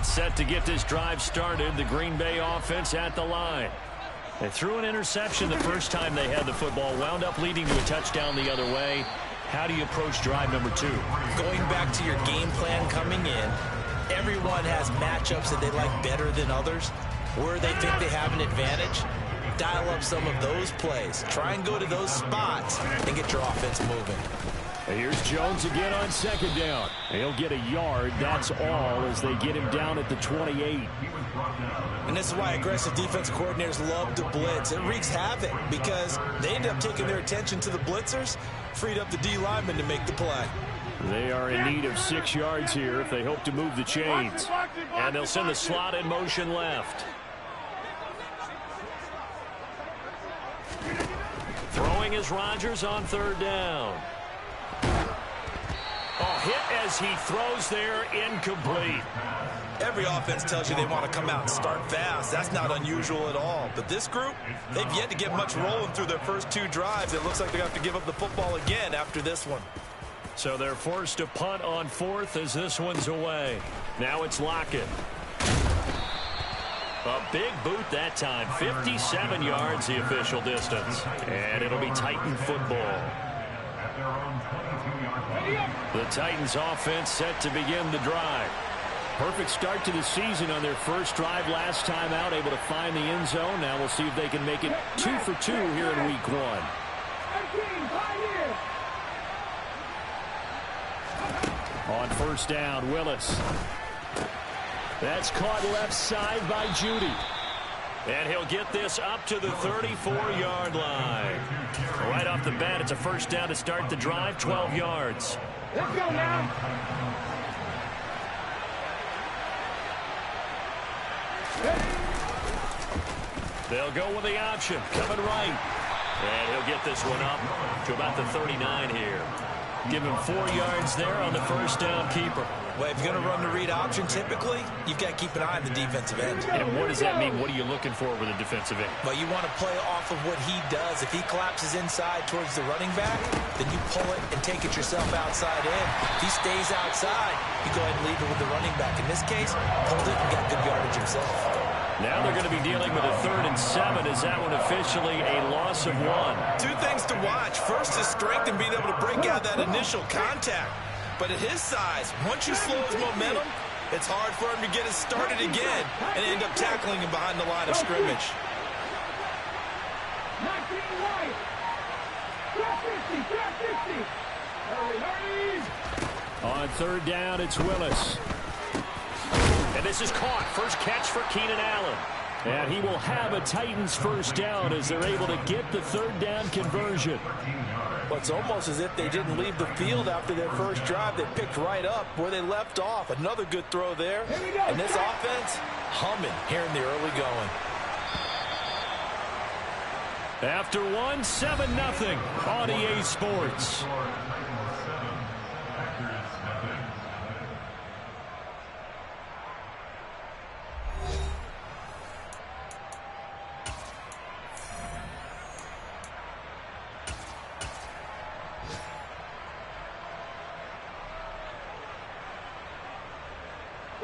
Set to get this drive started. The Green Bay offense at the line. They threw an interception the first time they had the football, wound up leading to a touchdown the other way. How do you approach drive number 2? Going back to your game plan coming in, everyone has matchups that they like better than others, where they think they have an advantage. Dial up some of those plays. Try and go to those spots and get your offense moving. Here's Jones again on second down. He'll get a yard. That's all as they get him down at the 28. And this is why aggressive defense coordinators love to blitz. It wreaks havoc because they end up taking their attention to the blitzers, freed up the D lineman to make the play. They are in need of 6 yards here if they hope to move the chains. And they'll send the slot in motion left. Throwing is Rodgers on third down. Oh, hit as he throws there, incomplete. Every offense tells you they want to come out and start fast. That's not unusual at all. But this group, they've yet to get much rolling through their first 2 drives. It looks like they have to give up the football again after this one. So they're forced to punt on 4th as this one's away. Now it's Lockett. A big boot that time. 57 yards the official distance. And it'll be Titan football. The Titans offense set to begin the drive. Perfect start to the season on their first drive last time out, able to find the end zone. Now we'll see if they can make it 2 for 2 here in week 1. On first down, Willis. That's caught left side by Judy. And he'll get this up to the 34-yard line. Right off the bat, it's a first down to start the drive, 12 yards. Let's go now. They'll go with the option, coming right. And he'll get this one up to about the 39 here. Give him 4 yards there on the first down keeper. Well, if you're going to run the read option, typically, you've got to keep an eye on the defensive end. And what does that mean? What are you looking for with a defensive end? Well, you want to play off of what he does. If he collapses inside towards the running back, then you pull it and take it yourself outside in. If he stays outside, you go ahead and leave it with the running back. In this case, pulled it and got good yardage himself. Now they're going to be dealing with a 3rd and 7. Is that one officially a loss of 1? 2 things to watch. First is strength and being able to break out that initial contact. But at his size, once you slow his momentum, it's hard for him to get it started again and end up tackling him behind the line of scrimmage. On 3rd down, it's Willis. And this is caught. First catch for Keenan Allen. And he will have a Titans first down as they're able to get the 3rd down conversion. Well, it's almost as if they didn't leave the field after their first drive. They picked right up where they left off. Another good throw there. And this offense, humming here in the early going. After 1, 7-0 on EA Sports.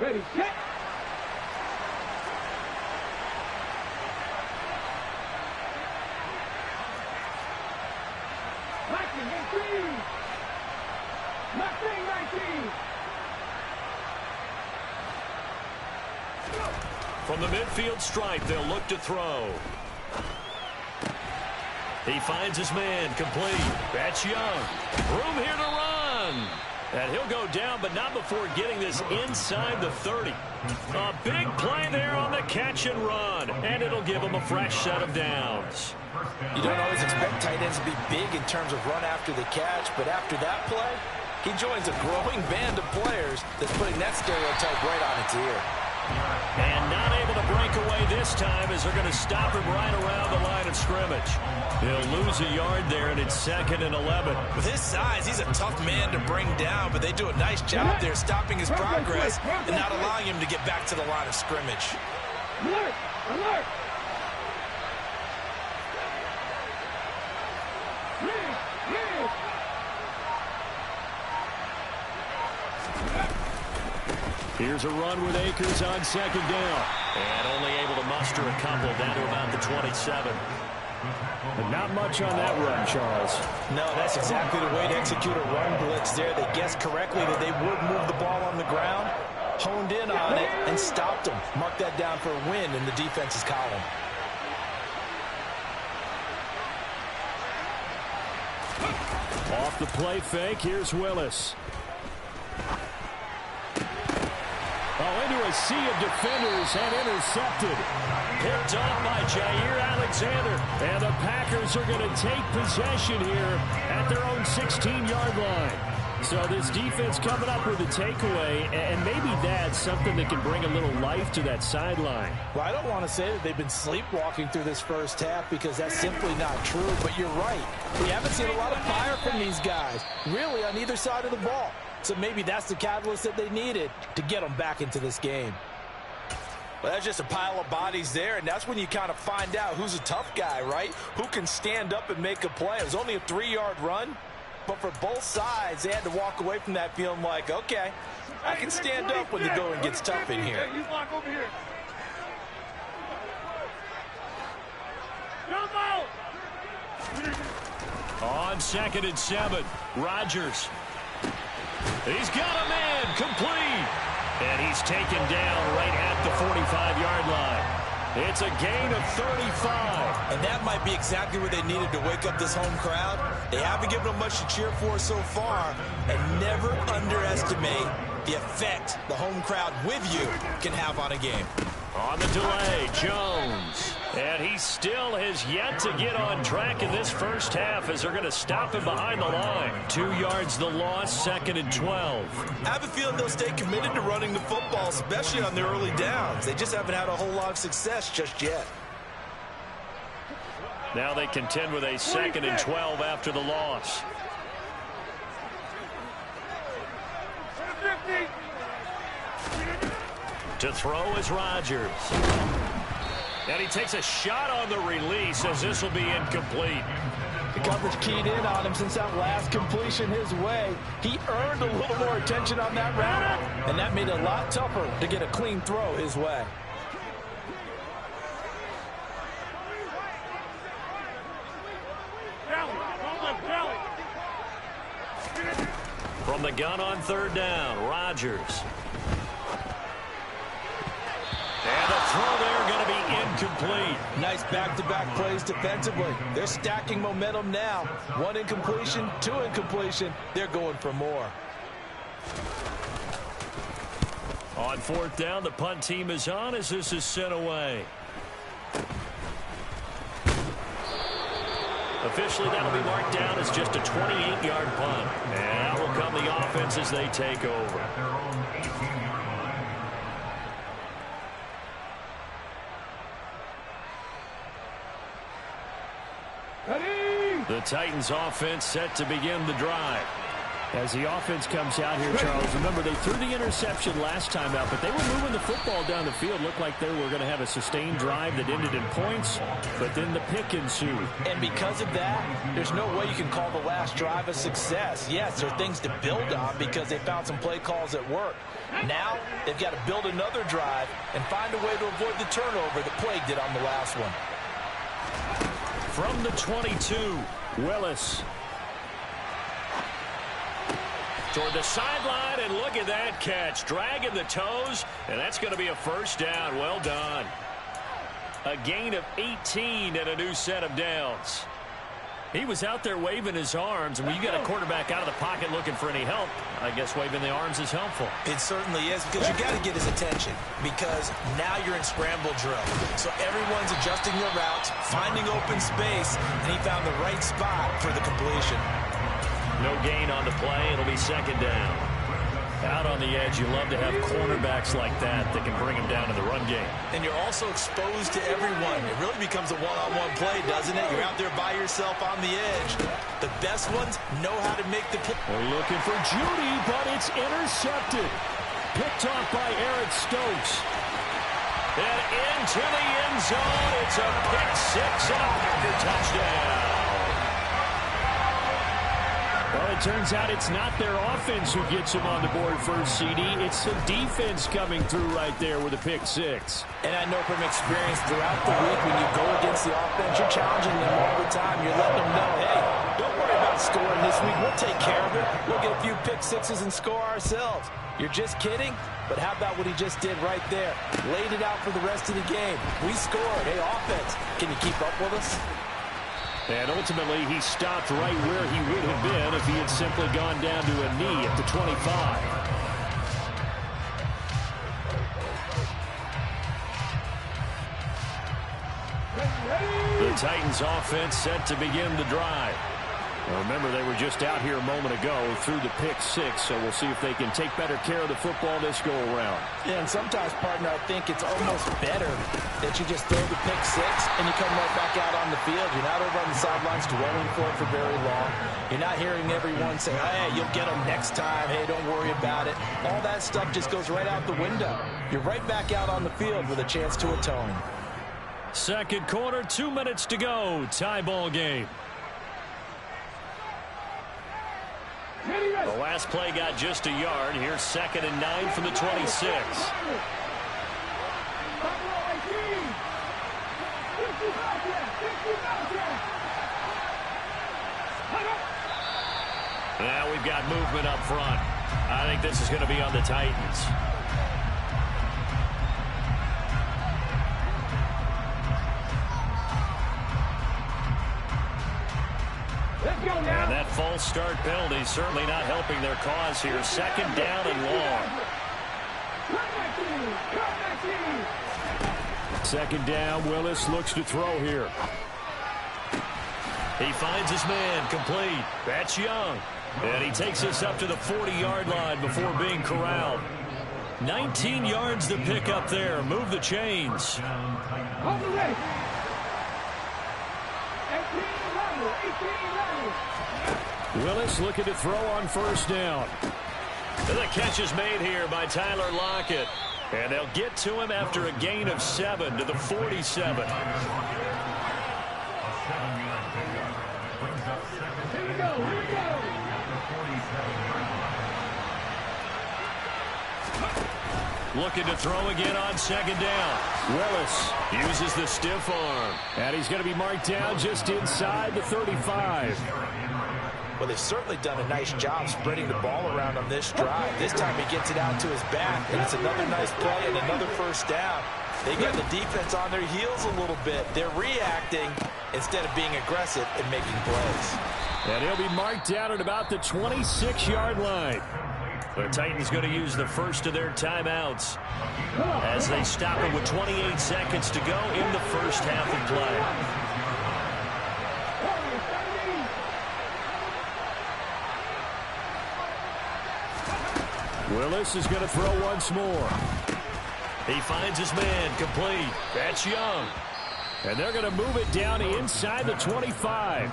Ready, set. Marking 18. Marking 19. From the midfield stripe, they'll look to throw. He finds his man, complete. That's Young. Room here to run. And he'll go down, but not before getting this inside the 30. A big play there on the catch and run. And it'll give him a fresh set of downs. You don't always expect tight ends to be big in terms of run after the catch, but after that play, he joins a growing band of players that's putting that stereotype right on its ear. And not able to break away this time as they're going to stop him right around the line of scrimmage. He'll lose a yard there, and it's 2nd and 11. With his size, he's a tough man to bring down, but they do a nice job there stopping his progress and not allowing him to get back to the line of scrimmage. Alert! Alert! Here's a run with Akers on second down. And only able to muster a couple down to about the 27. But not much on that run, Charles. No, that's exactly the way to execute a run blitz there. They guessed correctly that they would move the ball on the ground, honed in on it, and stopped them. Mark that down for a win in the defense's column. Off the play fake, here's Willis. Oh, into a sea of defenders and intercepted. Picked off by Jair Alexander. And the Packers are going to take possession here at their own 16-yard line. So this defense coming up with a takeaway, and maybe that's something that can bring a little life to that sideline. Well, I don't want to say that they've been sleepwalking through this first half because that's simply not true, but you're right. We haven't seen a lot of fire from these guys, really, on either side of the ball. So maybe that's the catalyst that they needed to get them back into this game. Well, that's just a pile of bodies there, and that's when you kind of find out who's a tough guy, right? Who can stand up and make a play. It was only a 3-yard run, but for both sides, they had to walk away from that feeling like, okay, I can stand up when the going gets tough in here. You block over here. Jump out! On 2nd and 7, Rodgers. He's got a man, complete. And he's taken down right at the 45-yard line. It's a gain of 35. And that might be exactly what they needed to wake up this home crowd. They haven't given them much to cheer for so far. And never underestimate the effect the home crowd with you can have on a game. On the delay, Jones. And he still has yet to get on track in this first half as they're going to stop him behind the line. 2 yards the loss, 2nd and 12. I have a feeling they'll stay committed to running the football, especially on their early downs. They just haven't had a whole lot of success just yet. Now they contend with a 2nd and 12 after the loss. 50. To throw is Rodgers. And he takes a shot on the release as this will be incomplete. The coverage keyed in on him since that last completion his way. He earned a little more attention on that route, and that made it a lot tougher to get a clean throw his way. From the gun on 3rd down, Rodgers. And the throw there going to be incomplete. Nice back-to-back plays defensively. They're stacking momentum now. 1 incompletion, 2 incompletion. They're going for more. On 4th down, the punt team is on as this is sent away. Officially, that'll be marked down as just a 28-yard punt. And out will come the offense as they take over. The Titans offense set to begin the drive. As the offense comes out here, Charles, remember they threw the interception last time out, but they were moving the football down the field. Looked like they were going to have a sustained drive that ended in points, but then the pick ensued. And because of that, there's no way you can call the last drive a success. Yes, there are things to build on because they found some play calls that work. Now, they've got to build another drive and find a way to avoid the turnover that plagued it on the last one. From the 22, Willis. Toward the sideline, and look at that catch. Dragging the toes, and that's going to be a first down. Well done. A gain of 18 and a new set of downs. He was out there waving his arms, and when you got a quarterback out of the pocket looking for any help, I guess waving the arms is helpful. It certainly is, because you got to get his attention, because now you're in scramble drill. So everyone's adjusting their routes, finding open space, and he found the right spot for the completion. No gain on the play. It'll be 2nd down. Out on the edge, you love to have cornerbacks like that can bring them down in the run game. And you're also exposed to everyone. It really becomes a one-on-one play, doesn't it? You're out there by yourself on the edge. The best ones know how to make the play. We're looking for Judy, but it's intercepted. Picked off by Eric Stokes. And into the end zone. It's a pick 6 and a Packer touchdown. Well, it turns out it's not their offense who gets them on the board first, CD. It's the defense coming through right there with a pick six. And I know from experience throughout the week, when you go against the offense, you're challenging them all the time. You're letting them know, hey, don't worry about scoring this week. We'll take care of it. We'll get a few pick sixes and score ourselves. You're just kidding? But how about what he just did right there? Laid it out for the rest of the game. We scored. Hey, offense, can you keep up with us? And ultimately, he stopped right where he would have been if he had simply gone down to a knee at the 25. The Titans offense set to begin the drive. Now remember, they were just out here a moment ago through the pick six, so we'll see if they can take better care of the football this go-around. Yeah, and sometimes, partner, I think it's almost better that you just throw the pick six and you come right back out on the field. You're not over on the sidelines dwelling for it for very long. You're not hearing everyone say, hey, you'll get them next time. Hey, don't worry about it. All that stuff just goes right out the window. You're right back out on the field with a chance to atone. Second quarter, 2 minutes to go. Tie ball game. The last play got just a yard. Here's 2nd and 9 from the 26. Now we've got movement up front. I think this is going to be on the Titans. And that false start penalty certainly not helping their cause here. 2nd down and long. 2nd down, Willis looks to throw here. He finds his man, complete. That's Young. And he takes us up to the 40-yard line before being corralled. 19 yards to pick up there. Move the chains. Willis looking to throw on 1st down. And the catch is made here by Tyler Lockett. And they'll get to him after a gain of 7 to the 47. Looking to throw again on 2nd down. Willis uses the stiff arm. And he's going to be marked down just inside the 35. Well, they've certainly done a nice job spreading the ball around on this drive. This time he gets it out to his back, and it's another nice play and another 1st down. They got the defense on their heels a little bit. They're reacting instead of being aggressive and making plays. And he'll be marked down at about the 26-yard line. The Titans going to use the first of their timeouts as they stop it with 28 seconds to go in the first half of play. Willis is going to throw once more. He finds his man, complete. That's Young. And they're going to move it down inside the 25.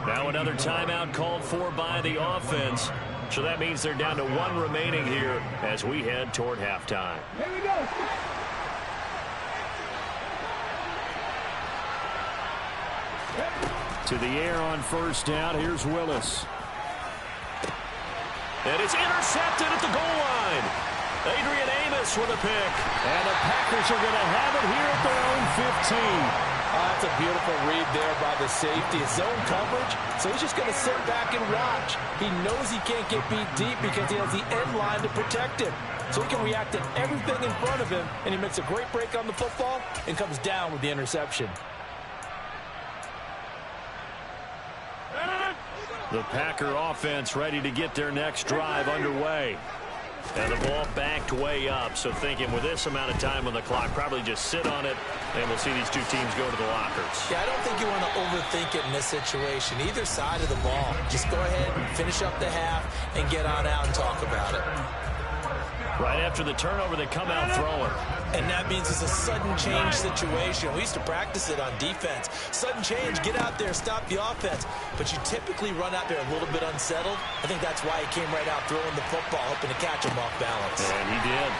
Now another timeout called for by the offense. So that means they're down to 1 remaining here as we head toward halftime. Here we go. To the air on 1st down. Here's Willis. And it's intercepted at the goal line. Adrian Amos with a pick. And the Packers are going to have it here at their own 15. That's a beautiful read there by the safety. It's zone coverage, so he's just going to sit back and watch. He knows he can't get beat deep because he has the end line to protect him. So he can react to everything in front of him, and he makes a great break on the football and comes down with the interception. The Packer offense ready to get their next drive underway. And the ball backed way up, so thinking with this amount of time on the clock, probably just sit on it, and we'll see these two teams go to the lockers. Yeah, I don't think you want to overthink it in this situation. Either side of the ball, just go ahead and finish up the half and get on out and talk about it. Right after the turnover, they come out throwing. And that means it's a sudden change situation. We used to practice it on defense. Sudden change, get out there, stop the offense. But you typically run out there a little bit unsettled. I think that's why he came right out throwing the football, hoping to catch him off balance. And he did.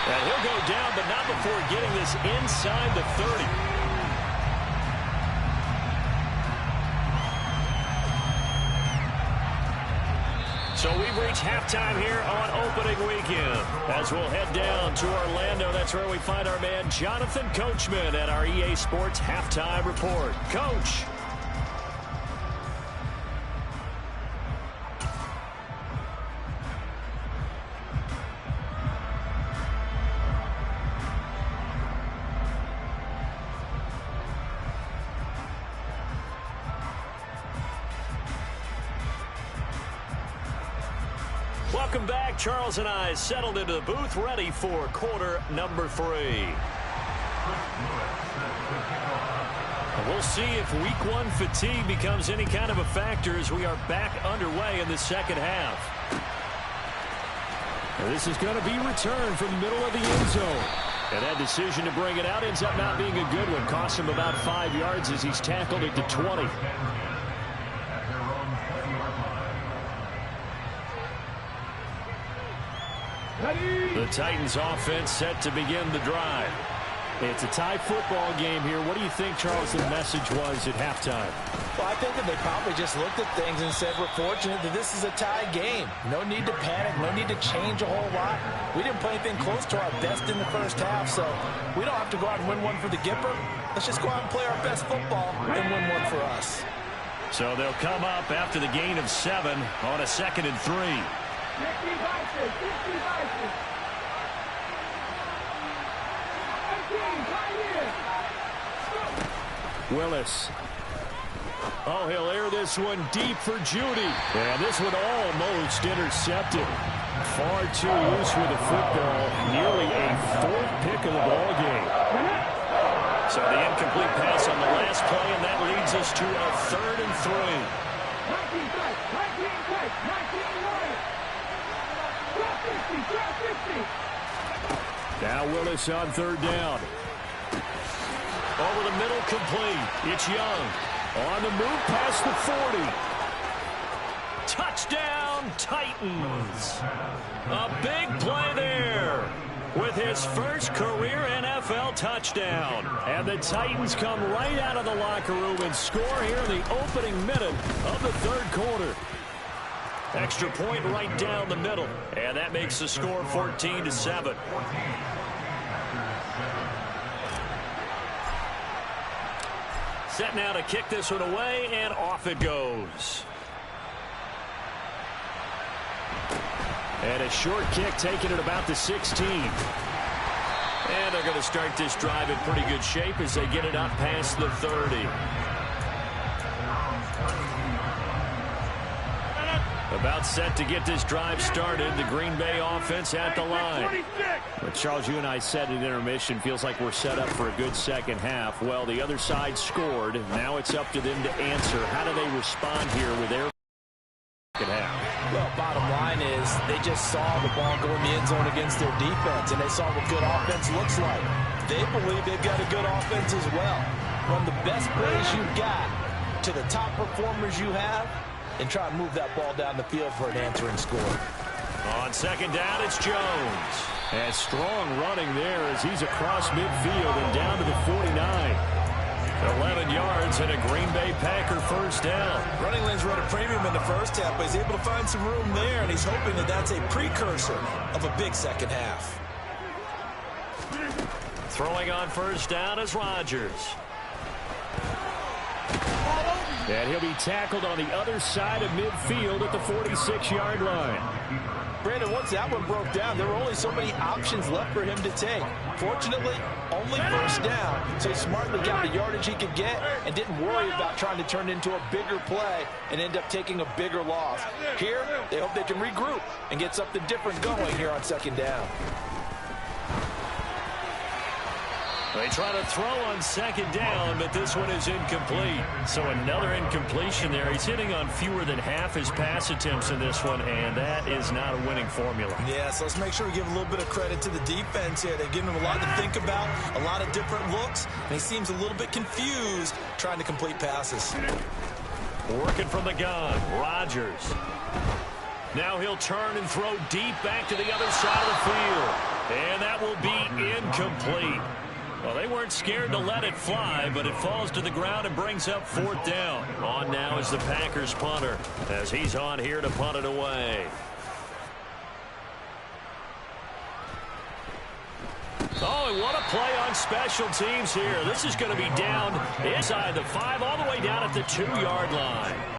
And he'll go down, but not before getting this inside the 30. Sports halftime here on opening weekend. As we'll head down to Orlando, that's where we find our man Jonathan Coachman at our EA Sports halftime report. Coach. Welcome back. Charles and I settled into the booth, ready for quarter number 3. We'll see if week 1 fatigue becomes any kind of a factor as we are back underway in the second half. And this is going to be returned from the middle of the end zone. And that decision to bring it out ends up not being a good one. Cost him about 5 yards as he's tackled at the 20. The Titans offense set to begin the drive. It's a tie football game here. What do you think, Charles, the message was at halftime? Well, I think that they probably just looked at things and said, we're fortunate that this is a tie game. No need to panic. No need to change a whole lot. We didn't play anything close to our best in the first half, so we don't have to go out and win one for the Gipper. Let's just go out and play our best football and win one for us. So they'll come up after the gain of 7 on a 2nd and 3. Willis. Oh, he'll air this one deep for Judy. And this one almost intercepted. Far too loose with the football. Nearly a 4th pick of the ball game. So the incomplete pass on the last play, and that leads us to a 3rd and 3. Now Willis on 3rd down. Over the middle, complete. It's Young. On the move past the 40. Touchdown, Titans. A big play there with his first career NFL touchdown. And the Titans come right out of the locker room and score here in the opening minute of the 3rd quarter. Extra point right down the middle. And that makes the score 14-7. Set now to kick this one away, and off it goes. And a short kick taken at about the 16. And they're going to start this drive in pretty good shape as they get it up past the 30. About set to get this drive started. The Green Bay offense at the line. But Charles, you and I said at intermission, feels like we're set up for a good second half. Well, the other side scored. Now it's up to them to answer. How do they respond here with their second half? Well, bottom line is they just saw the ball go in the end zone against their defense, and they saw what good offense looks like. They believe they've got a good offense as well. Run the best plays you've got to the top performers you have, and try and move that ball down the field for an answering score. On 2nd down, it's Jones. And strong running there as he's across midfield and down to the 49. 11 yards and a Green Bay Packer first down. Running lanes run a premium in the first half, but he's able to find some room there, and he's hoping that that's a precursor of a big second half. Throwing on first down is Rodgers. And he'll be tackled on the other side of midfield at the 46-yard line. Brandon, once that one broke down, there were only so many options left for him to take. Fortunately, only first down, so he smartly got the yardage he could get and didn't worry about trying to turn it into a bigger play and end up taking a bigger loss. Here, they hope they can regroup and get something different going here on 2nd down. They try to throw on 2nd down, but this one is incomplete. So another incompletion there. He's hitting on fewer than half his pass attempts in this one, and that is not a winning formula. Yeah, so let's make sure we give a little bit of credit to the defense here. They've given him a lot to think about, a lot of different looks, and he seems a little bit confused trying to complete passes. Working from the gun, Rodgers. Now he'll turn and throw deep back to the other side of the field. And that will be incomplete. Well, they weren't scared to let it fly, but it falls to the ground and brings up 4th down. On now is the Packers punter as he's on here to punt it away. Oh, and what a play on special teams here. This is going to be down inside the 5, all the way down at the 2-yard line.